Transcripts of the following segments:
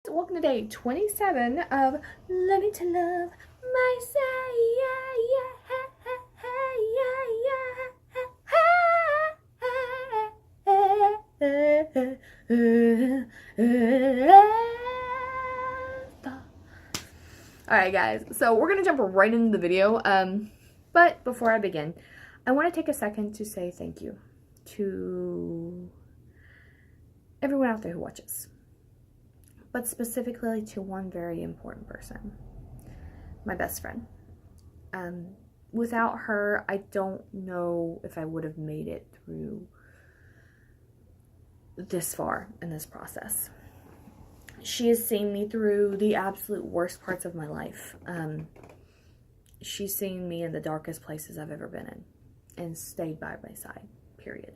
Welcome to day 27 of Learning to Love Myself. Alright guys, so we're going to jump right into the video, but before I begin, I want to take a second to say thank you to everyone out there who watches, but specifically to one very important person, my best friend. Without her, I don't know if I would have made it through this far in this process. She has seen me through the absolute worst parts of my life. She's seen me in the darkest places I've ever been in and stayed by my side, period.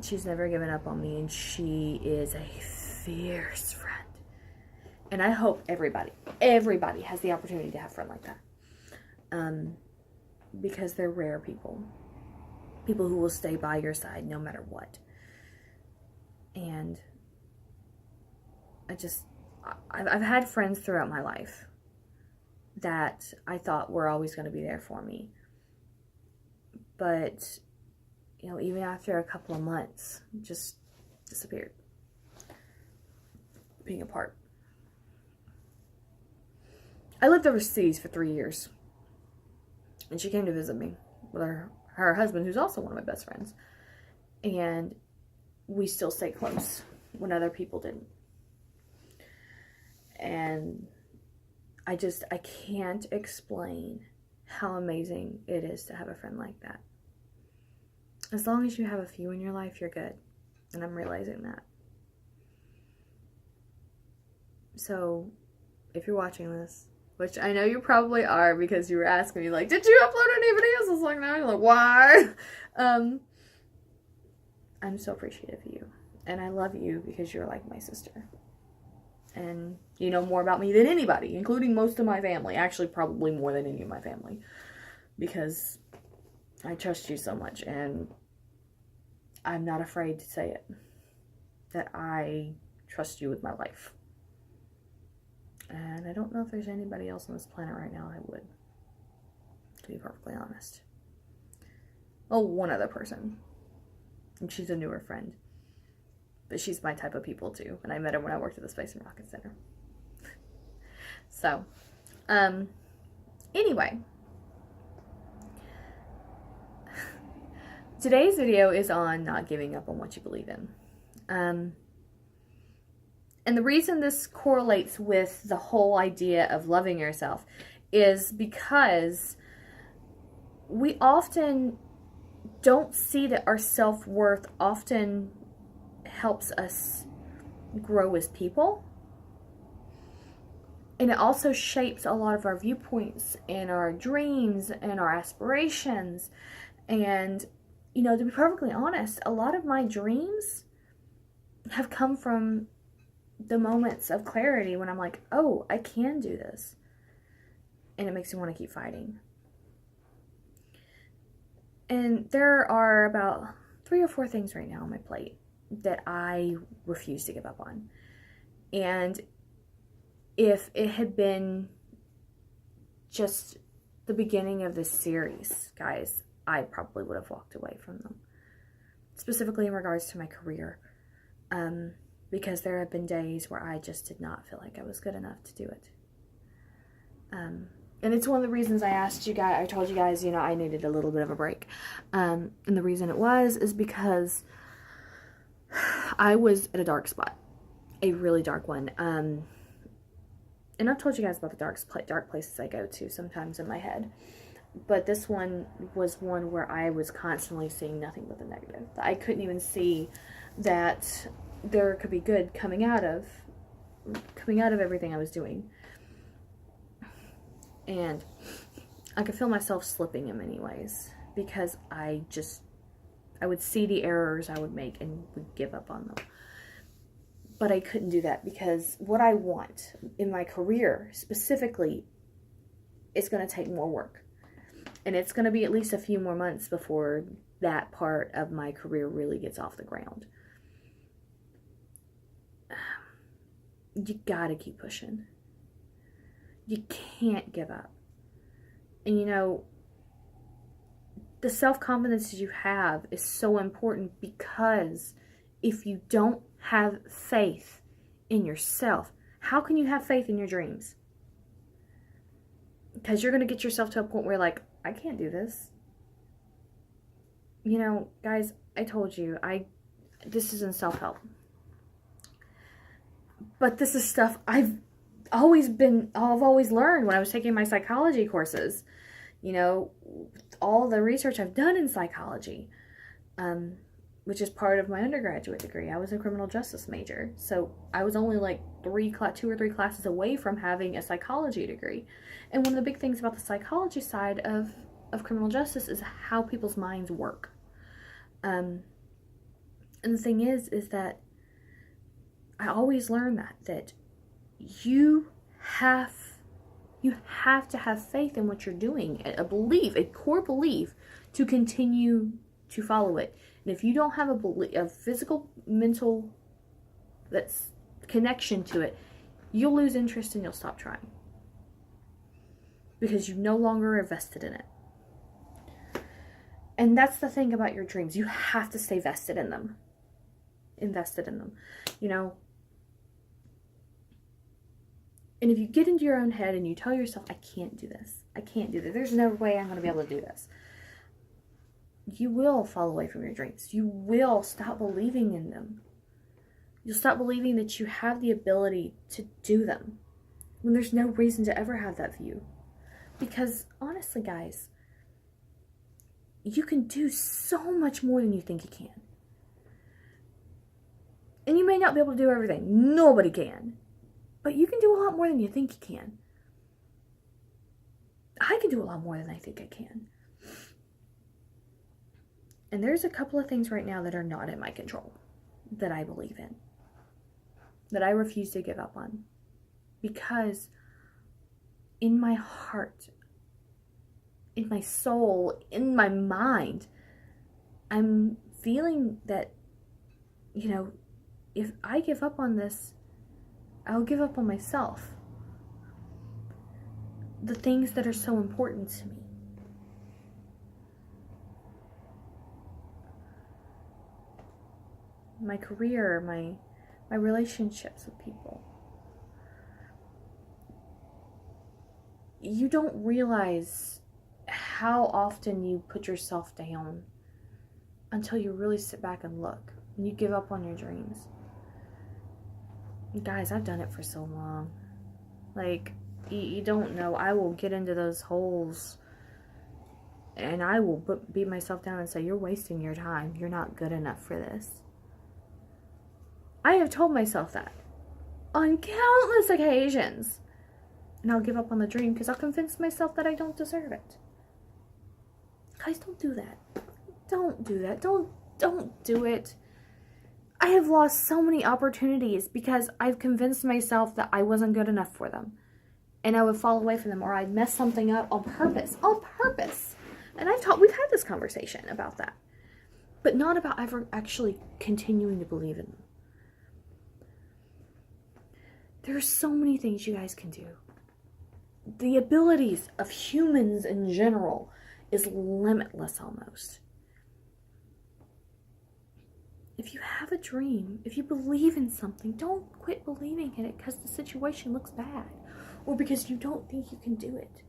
She's never given up on me, and she is a fierce friend. And I hope everybody has the opportunity to have a friend like that. Because they're rare people. People who will stay by your side no matter what. And I've had friends throughout my life that I thought were always going to be there for me. But, you know, even after a couple of months, just disappeared. Being apart. I lived overseas for 3 years. And she came to visit me with her husband, who's also one of my best friends. And we still stay close when other people didn't. And I can't explain how amazing it is to have a friend like that. As long as you have a few in your life, you're good. And I'm realizing that. So, if you're watching this, which I know you probably are because you were asking me, like, did you upload any videos? I was like, no. You're like, why? I'm so appreciative of you. And I love you because you're like my sister. And you know more about me than anybody, including most of my family. Actually, probably more than any of my family. Because I trust you so much. And I'm not afraid to say it. That I trust you with my life. And I don't know if there's anybody else on this planet right now I would. To be perfectly honest. Oh, one other person. And she's a newer friend. But she's my type of people too. And I met her when I worked at the Space and Rocket Center. So, anyway. Today's video is on not giving up on what you believe in. And the reason this correlates with the whole idea of loving yourself is because we often don't see that our self-worth often helps us grow as people. And it also shapes a lot of our viewpoints and our dreams and our aspirations. And, you know, to be perfectly honest, a lot of my dreams have come from the moments of clarity when I'm like, oh, I can do this. And it makes me want to keep fighting. And there are about 3 or 4 things right now on my plate that I refuse to give up on. And if it had been just the beginning of this series, guys, I probably would have walked away from them. Specifically in regards to my career. Because there have been days where I just did not feel like I was good enough to do it. And it's one of the reasons I told you guys, you know, I needed a little bit of a break. And the reason it is because I was at a dark spot. A really dark one. And I've told you guys about the dark places I go to sometimes in my head. But this one was one where I was constantly seeing nothing but the negative. I couldn't even see that there could be good coming out of everything I was doing. And I could feel myself slipping in many ways because I would see the errors I would make and would give up on them. But I couldn't do that because what I want in my career specifically is going to take more work. And it's going to be at least a few more months before that part of my career really gets off the ground. you gotta keep pushing. You can't give up. And you know, the self-confidence you have is so important, because if you don't have faith in yourself, how can you have faith in your dreams? Because you're going to get yourself to a point where you're like, I can't do this. You know, guys, I told you, this isn't self-help. But this is stuff I've always learned when I was taking my psychology courses. You know, all the research I've done in psychology, which is part of my undergraduate degree. I was a criminal justice major, so I was only like 2 or 3 classes away from having a psychology degree. And one of the big things about the psychology side of criminal justice is how people's minds work. And the thing is that I always learn that you have to have faith in what you're doing, a core belief to continue to follow it. And if you don't have a physical, mental connection to it, you'll lose interest and you'll stop trying. Because you no longer are vested in it. And that's the thing about your dreams. You have to stay vested in them. Invested in them. You know, and if you get into your own head and you tell yourself, I can't do this. I can't do this. There's no way I'm going to be able to do this. You will fall away from your dreams. You will stop believing in them. You'll stop believing that you have the ability to do them when there's no reason to ever have that view. Because honestly, guys, you can do so much more than you think you can. And you may not be able to do everything. Nobody can. But you can do a lot more than you think you can. I can do a lot more than I think I can. And there's a couple of things right now that are not in my control, that I believe in, that I refuse to give up on. Because in my heart, in my soul, in my mind, I'm feeling that, you know, if I give up on this, I'll give up on myself. The things that are so important to me. My career, my relationships with people. You don't realize how often you put yourself down until you really sit back and look. And you give up on your dreams. Guys, I've done it for so long. Like, you don't know. I will get into those holes and I will beat myself down and say, you're wasting your time. You're not good enough for this. I have told myself that on countless occasions. And I'll give up on the dream because I'll convince myself that I don't deserve it. Guys, don't do that. Don't do that. Don't do it. I have lost so many opportunities because I've convinced myself that I wasn't good enough for them. And I would fall away from them, or I'd mess something up on purpose. On purpose. And we've had this conversation about that. But not about ever actually continuing to believe in them. There are so many things you guys can do. The abilities of humans in general is limitless almost. If you have a dream, if you believe in something, don't quit believing in it because the situation looks bad or because you don't think you can do it.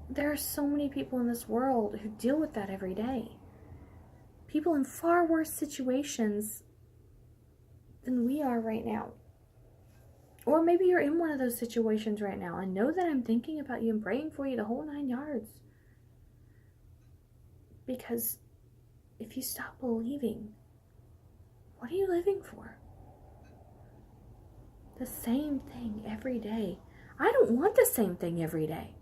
There are so many people in this world who deal with that every day. People in far worse situations than we are right now. Or maybe you're in one of those situations right now. I know that I'm thinking about you and praying for you the whole 9 yards. Because if you stop believing, what are you living for? The same thing every day. I don't want the same thing every day.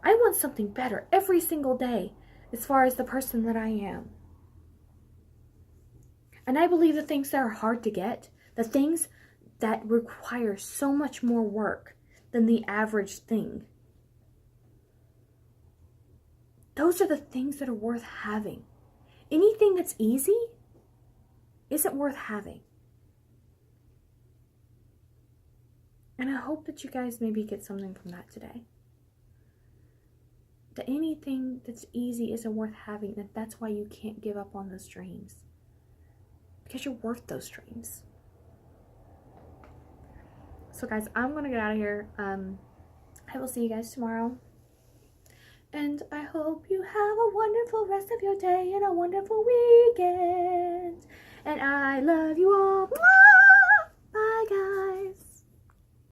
I want something better every single day as far as the person that I am. And I believe the things that are hard to get, the things that require so much more work than the average thing, those are the things that are worth having. Anything that's easy isn't worth having. And I hope that you guys maybe get something from that today. That anything that's easy isn't worth having, and that's why you can't give up on those dreams. Because you're worth those dreams. So guys, I'm gonna get out of here. I will see you guys tomorrow. And I hope you have a wonderful rest of your day and a wonderful weekend. And I love you all. Mwah!